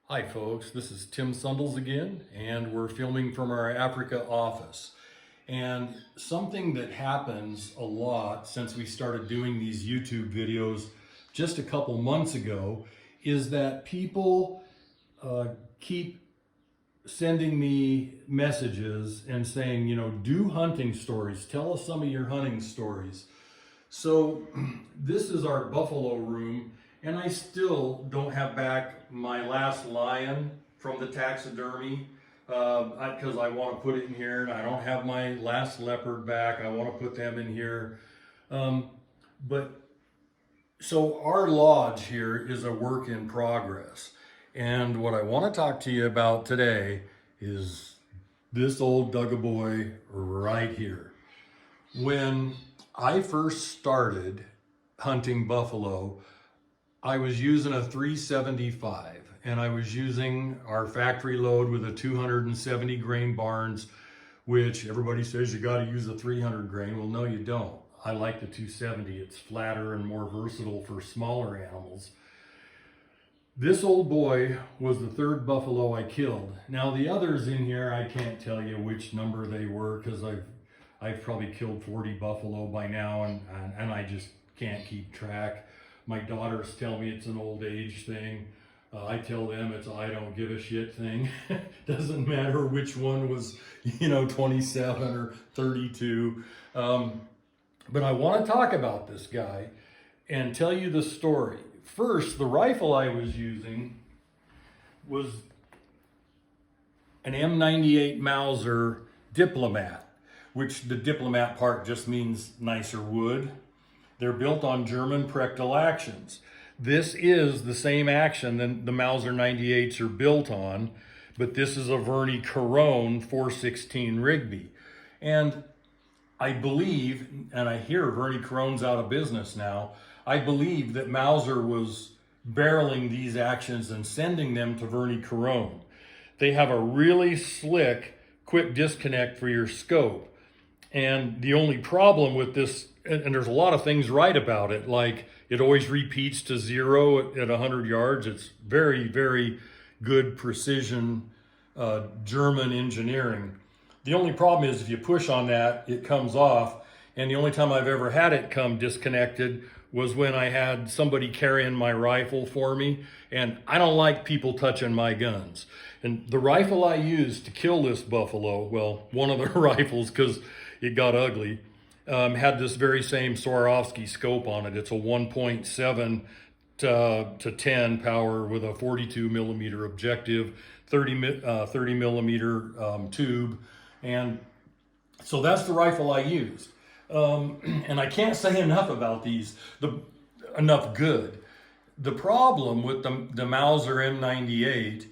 Hi folks, this is Tim Sundles again, and we're filming from our Africa office. And something that happens a lot since we started doing these YouTube videos just a couple months ago is that people keep sending me messages and saying, do hunting stories, tell us some of your hunting stories. So this is our buffalo room, and I still don't have back my last lion from the taxidermy because I want to put it in here, and I don't have my last leopard back. I want to put them in here. But so our lodge here is a work in progress. And what I want to talk to you about today is this old Dugga-boy right here. When I first started hunting buffalo, I was using a 375, and I was using our factory load with a 270 grain Barnes, which everybody says you got to use a 300 grain. Well, no, you don't. I like the 270. It's flatter and more versatile for smaller animals. This old boy was the third buffalo I killed. Now the others in here, I can't tell you which number they were because I've probably killed 40 buffalo by now, and I just can't keep track. My daughters tell me it's an old age thing. I tell them it's a I don't give a shit thing. Doesn't matter which one was, 27 or 32. But I want to talk about this guy and tell you the story. First, the rifle I was using was an M98 Mauser Diplomat, which the Diplomat part just means nicer wood. They're built on German Prechtel actions. This is the same action that the Mauser 98s are built on, but this is a Verney Carone 416 Rigby. And I believe, and I hear Verney Carone's out of business now, I believe that Mauser was barreling these actions and sending them to Verney Carone. They have a really slick, quick disconnect for your scope. And the only problem with this, and there's a lot of things right about it, like it always repeats to 0 at 100 yards. It's very, very good precision German engineering. The only problem is if you push on that, it comes off. And the only time I've ever had it come disconnected was when I had somebody carrying my rifle for me. And I don't like people touching my guns. And the rifle I used to kill this buffalo, well, one of the rifles, because it got ugly, had this very same Swarovski scope on it. It's a 1.7 to 10 power with a 42 millimeter objective, 30 millimeter tube. And so that's the rifle I used. And I can't say enough about these, enough good. The problem with the Mauser M98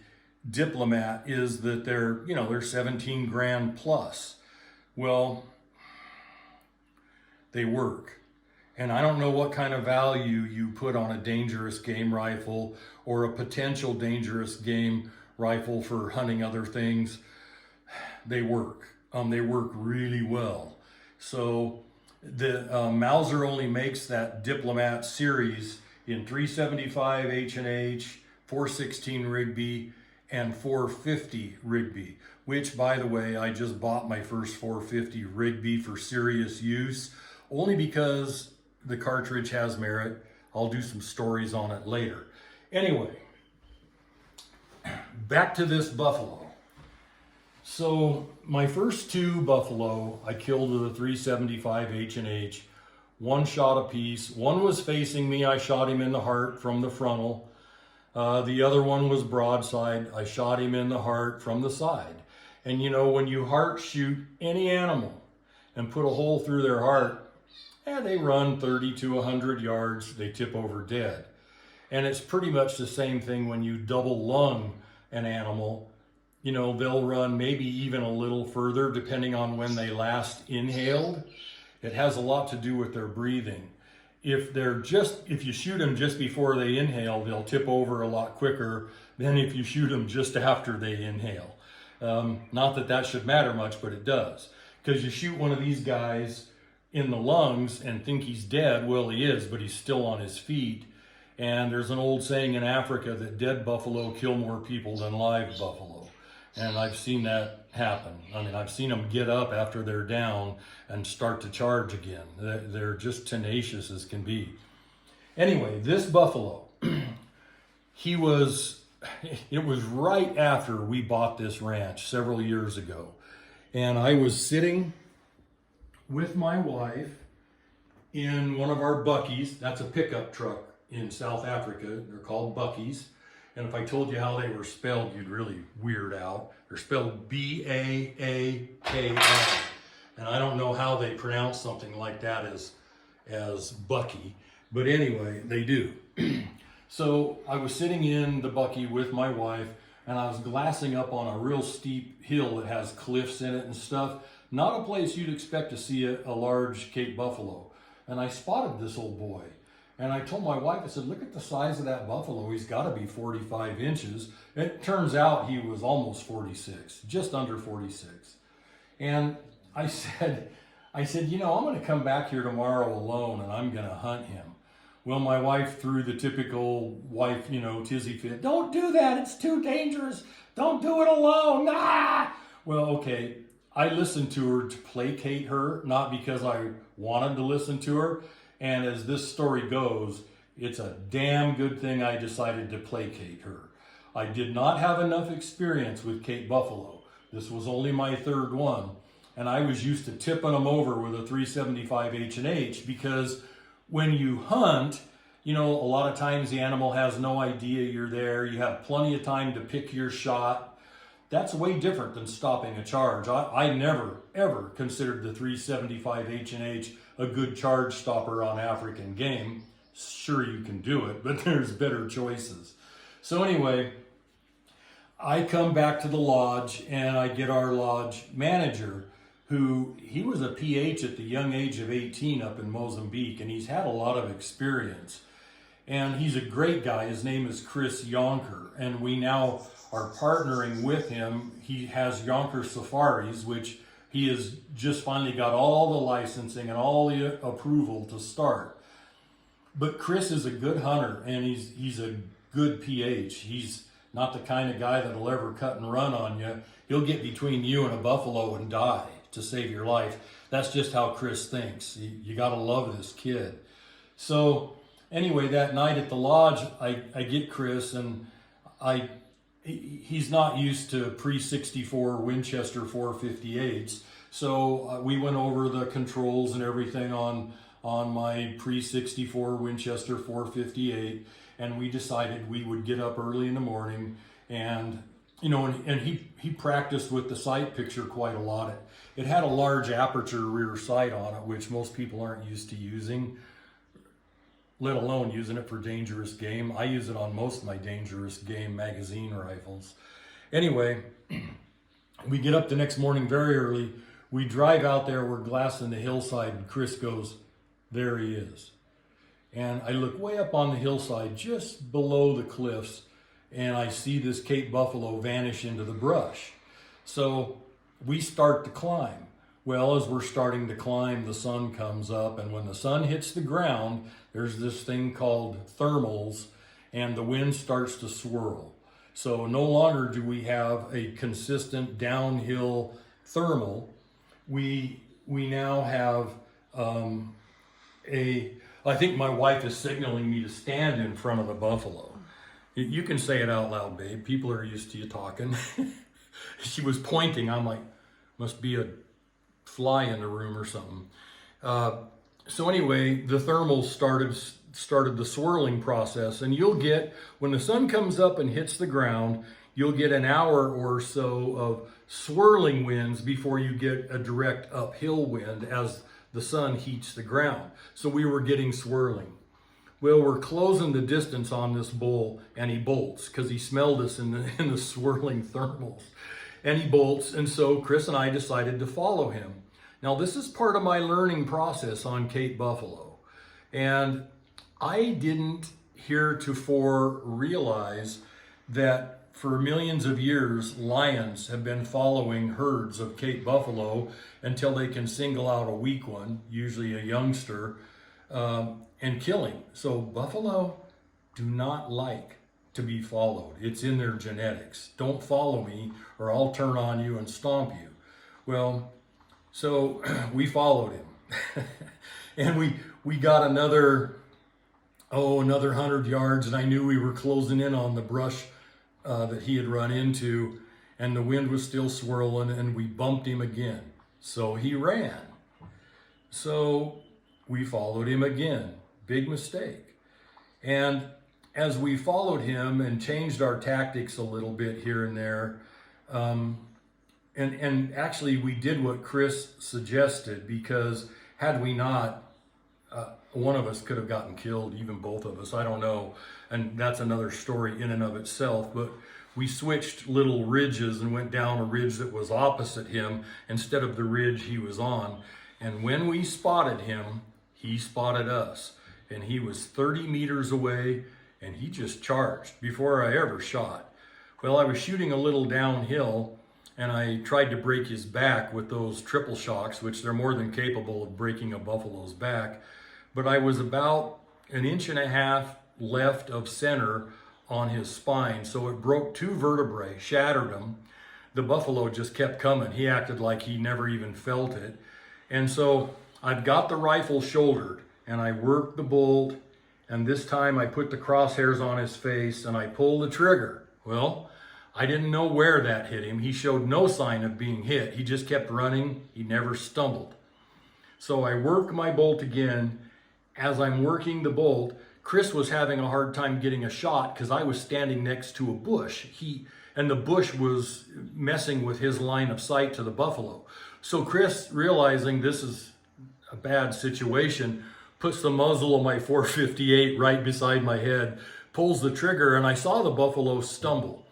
Diplomat is that they're 17 grand plus. Well, they work. And I don't know what kind of value you put on a dangerous game rifle or a potential dangerous game rifle for hunting other things. They work. They work really well. So the Mauser only makes that Diplomat series in 375 H&H, 416 Rigby, and 450 Rigby, which, by the way, I just bought my first 450 Rigby for serious use, only because the cartridge has merit. I'll do some stories on it later. Anyway, back to this buffalo. So my first two buffalo I killed with a 375 H&H, one shot apiece. One was facing me, I shot him in the heart from the frontal. The other one was broadside, I shot him in the heart from the side. And when you heart shoot any animal and put a hole through their heart, they run 30 to 100 yards, they tip over dead. And it's pretty much the same thing when you double lung an animal. They'll run maybe even a little further depending on when they last inhaled. It has a lot to do with their breathing. If you shoot them just before they inhale, they'll tip over a lot quicker than if you shoot them just after they inhale. Not that that should matter much, but it does. Because you shoot one of these guys in the lungs and think he's dead. Well, he is, but he's still on his feet. And there's an old saying in Africa that dead buffalo kill more people than live buffalo. And I've seen that happen. I mean, I've seen them get up after they're down and start to charge again. They're just tenacious as can be. Anyway, this buffalo, it was right after we bought this ranch several years ago. And I was sitting with my wife in one of our buckies. That's a pickup truck in South Africa. They're called buckies. And if I told you how they were spelled, you'd really weird out. They're spelled B-A-A-K-I. And I don't know how they pronounce something like that as bucky. But anyway, they do. So I was sitting in the bucky with my wife, and I was glassing up on a real steep hill that has cliffs in it and stuff. Not a place you'd expect to see a large Cape buffalo. And I spotted this old boy. And I told my wife, I said, look at the size of that buffalo. He's got to be 45 inches. It turns out he was almost 46, just under 46. And I said, you know, I'm going to come back here tomorrow alone and I'm going to hunt him. Well, my wife threw the typical wife, you know, tizzy fit. Don't do that. It's too dangerous. Don't do it alone. Ah! Well, okay. I listened to her to placate her, not because I wanted to listen to her. And as this story goes, it's a damn good thing I decided to placate her. I did not have enough experience with Cape buffalo. This was only my third one. And I was used to tipping them over with a 375 H&H because when you hunt, you know, a lot of times the animal has no idea you're there. You have plenty of time to pick your shot. That's way different than stopping a charge. I never, ever considered the 375 H&H a good charge stopper on African game. Sure, you can do it, but there's better choices. So anyway, I come back to the lodge and I get our lodge manager, who he was a PH at the young age of 18 up in Mozambique, and he's had a lot of experience. And he's a great guy. His name is Chris Yonker, and we now are partnering with him. He has Yonker Safaris, which he has just finally got all the licensing and all the approval to start. But Chris is a good hunter, and he's a good PH. He's not the kind of guy that'll ever cut and run on you. He'll get between you and a buffalo and die to save your life. That's just how Chris thinks. You got to love this kid. So anyway, that night at the lodge, I get Chris, and he's not used to pre-64 Winchester 458s. So we went over the controls and everything on my pre-64 Winchester 458, and we decided we would get up early in the morning, and you know, and he practiced with the sight picture quite a lot. It had a large aperture rear sight on it, which most people aren't used to using, let alone using it for dangerous game. I use it on most of my dangerous game magazine rifles. Anyway, we get up the next morning very early. We drive out there, we're glassing the hillside, and Chris goes, there he is. And I look way up on the hillside, just below the cliffs, and I see this Cape buffalo vanish into the brush. So we start to climb. Well, as we're starting to climb, the sun comes up, and when the sun hits the ground, there's this thing called thermals, and the wind starts to swirl. So no longer do we have a consistent downhill thermal. We now have I think my wife is signaling me to stand in front of the buffalo. You can say it out loud, babe. People are used to you talking. She was pointing. I'm like, must be a fly in the room or something. So anyway, the thermals started the swirling process, and you'll get, when the sun comes up and hits the ground, you'll get an hour or so of swirling winds before you get a direct uphill wind as the sun heats the ground. So we were getting swirling. Well, we're closing the distance on this bull, and he bolts because he smelled us in the swirling thermals. And he bolts, and so Chris and I decided to follow him. Now, this is part of my learning process on Cape buffalo. And I didn't heretofore realize that for millions of years, lions have been following herds of Cape buffalo until they can single out a weak one, usually a youngster, and kill him. So buffalo, do not like to be followed. It's in their genetics. Don't follow me or I'll turn on you and stomp you. Well, so we followed him. And we got another 100 yards, and I knew we were closing in on the brush that he had run into, and the wind was still swirling, and we bumped him again. So he ran. So we followed him again. Big mistake. And as we followed him and changed our tactics a little bit here and there, and actually we did what Chris suggested, because had we not, one of us could have gotten killed, even both of us, I don't know. And that's another story in and of itself. But we switched little ridges and went down a ridge that was opposite him instead of the ridge he was on. And when we spotted him, he spotted us. And he was 30 meters away, and he just charged before I ever shot. Well, I was shooting a little downhill, and I tried to break his back with those triple shocks, which they're more than capable of breaking a buffalo's back. But I was about 1.5 inches left of center on his spine, so it broke 2 vertebrae, shattered them. The buffalo just kept coming. He acted like he never even felt it. And so I've got the rifle shouldered, and I worked the bolt, and this time I put the crosshairs on his face, and I pulled the trigger. Well, I didn't know where that hit him. He showed no sign of being hit. He just kept running. He never stumbled. So I work my bolt again. As I'm working the bolt, Chris was having a hard time getting a shot because I was standing next to a bush. And the bush was messing with his line of sight to the buffalo. So Chris, realizing this is a bad situation, puts the muzzle of my .458 right beside my head, pulls the trigger, and I saw the buffalo stumble.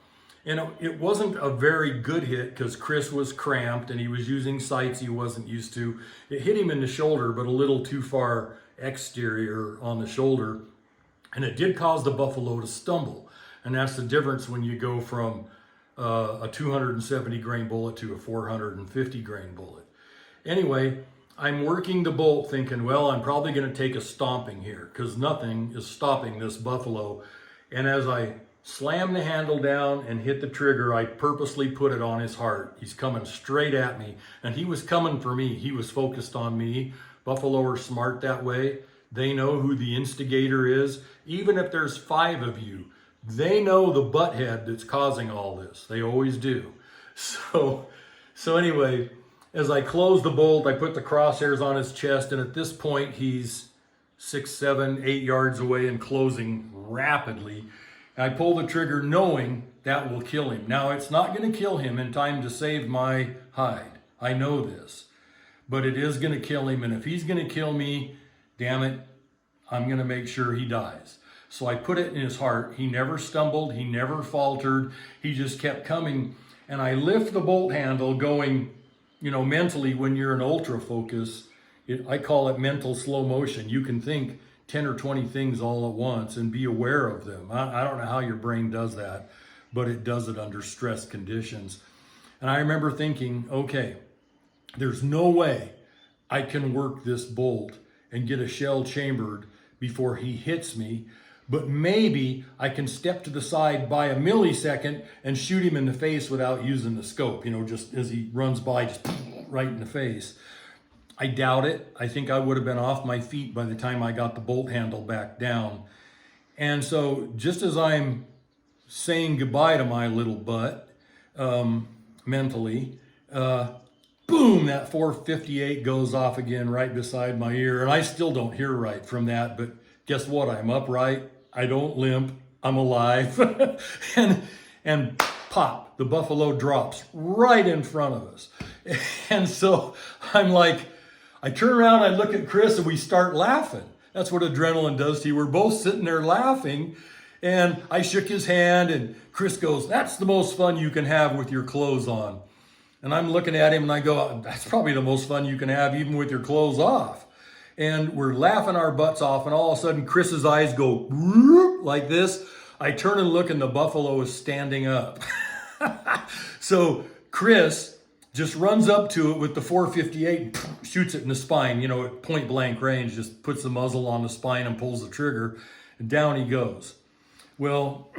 And it wasn't a very good hit because Chris was cramped and he was using sights he wasn't used to. It hit him in the shoulder, but a little too far exterior on the shoulder. And it did cause the buffalo to stumble. And that's the difference when you go from a 270 grain bullet to a 450 grain bullet. Anyway, I'm working the bolt thinking, well, I'm probably going to take a stomping here because nothing is stopping this buffalo. And as I slam the handle down and hit the trigger, I purposely put it on his heart. He's coming straight at me, and he was coming for me. He was focused on me. Buffalo are smart that way. They know who the instigator is. Even if there's 5 of you, they know the butthead that's causing all this. They always do. So anyway, as I close the bolt, I put the crosshairs on his chest, and at this point, he's 6, 7, 8 yards away and closing rapidly. I pull the trigger knowing that will kill him. Now, it's not going to kill him in time to save my hide. I know this. But it is going to kill him, and if he's going to kill me, damn it, I'm going to make sure he dies. So I put it in his heart. He never stumbled. He never faltered. He just kept coming. And I lift the bolt handle going, mentally when you're in ultra focus, I call it mental slow motion. You can think 10 or 20 things all at once and be aware of them. I don't know how your brain does that, but it does it under stress conditions. And I remember thinking, okay, there's no way I can work this bolt and get a shell chambered before he hits me, but maybe I can step to the side by a millisecond and shoot him in the face without using the scope, just as he runs by, just right in the face. I doubt it. I think I would have been off my feet by the time I got the bolt handle back down. And so just as I'm saying goodbye to my little butt, mentally, boom, that 458 goes off again right beside my ear. And I still don't hear right from that, but guess what? I'm upright. I don't limp. I'm alive. and pop, the buffalo drops right in front of us. And so I'm like, I turn around, I look at Chris, and we start laughing. That's what adrenaline does to you. We're both sitting there laughing, and I shook his hand, and Chris goes, "That's the most fun you can have with your clothes on." And I'm looking at him, and I go, "That's probably the most fun you can have even with your clothes off." And we're laughing our butts off, and all of a sudden, Chris's eyes go like this. I turn and look, and the buffalo is standing up. So Chris just runs up to it with the 458 and shoots it in the spine, at point blank range, just puts the muzzle on the spine and pulls the trigger, and down he goes. Well,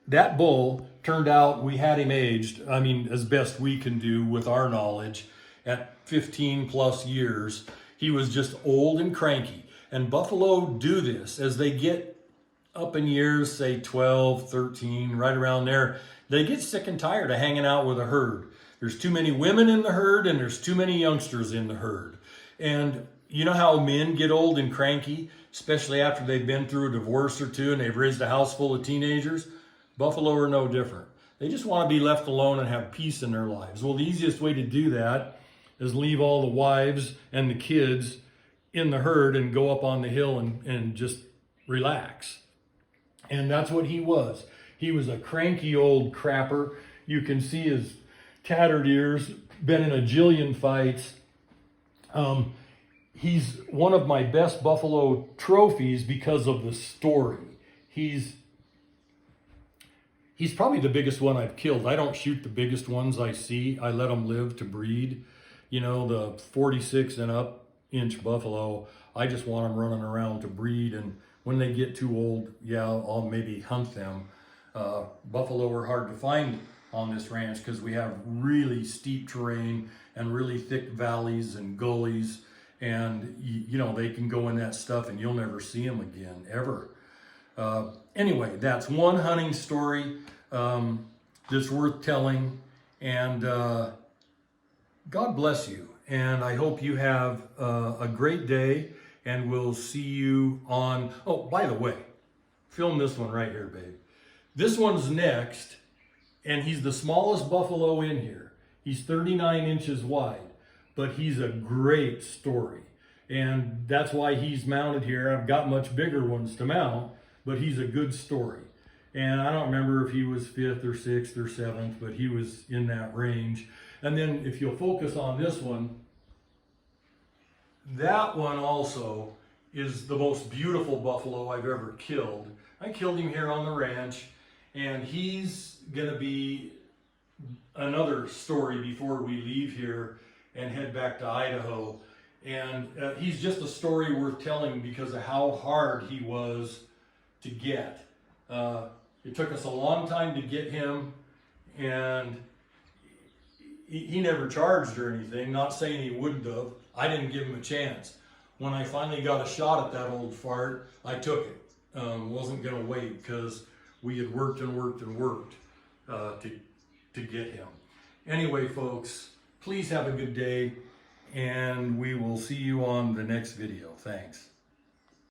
that bull turned out, we had him aged, I mean, as best we can do with our knowledge, at 15 plus years. He was just old and cranky. And buffalo do this as they get up in years, say 12, 13, right around there. They get sick and tired of hanging out with a herd. There's too many women in the herd and there's too many youngsters in the herd. And you know how men get old and cranky, especially after they've been through a divorce or two and they've raised a house full of teenagers? Buffalo are no different. They just want to be left alone and have peace in their lives. Well, the easiest way to do that is leave all the wives and the kids in the herd and go up on the hill and just relax. And that's what he was. He was a cranky old crapper. You can see his tattered ears, been in a jillion fights. He's one of my best buffalo trophies because of the story. He's probably the biggest one I've killed. I don't shoot the biggest ones I see. I let them live to breed. You know, the 46 and up inch buffalo, I just want them running around to breed. And when they get too old, yeah, I'll maybe hunt them. Buffalo are hard to find on this ranch because we have really steep terrain and really thick valleys and gullies. And, you know, they can go in that stuff and you'll never see them again, ever. Anyway, that's one hunting story that's worth telling. And God bless you. And I hope you have a great day. And we'll see you on... Oh, by the way, film this one right here, babe. This one's next. And he's the smallest buffalo in here. He's 39 inches wide. But he's a great story. And that's why he's mounted here. I've got much bigger ones to mount, but he's a good story. And I don't remember if he was 5th or 6th or 7th, but he was in that range. And then if you'll focus on this one, that one also is the most beautiful buffalo I've ever killed. I killed him here on the ranch, and he's gonna be another story before we leave here and head back to Idaho. And he's just a story worth telling because of how hard he was to get. It took us a long time to get him, and he never charged or anything, not saying he wouldn't have. I didn't give him a chance. When I finally got a shot at that old fart, I took it. Wasn't gonna wait because we had worked and worked and worked to get him. Anyway, folks, please have a good day, and we will see you on the next video. Thanks.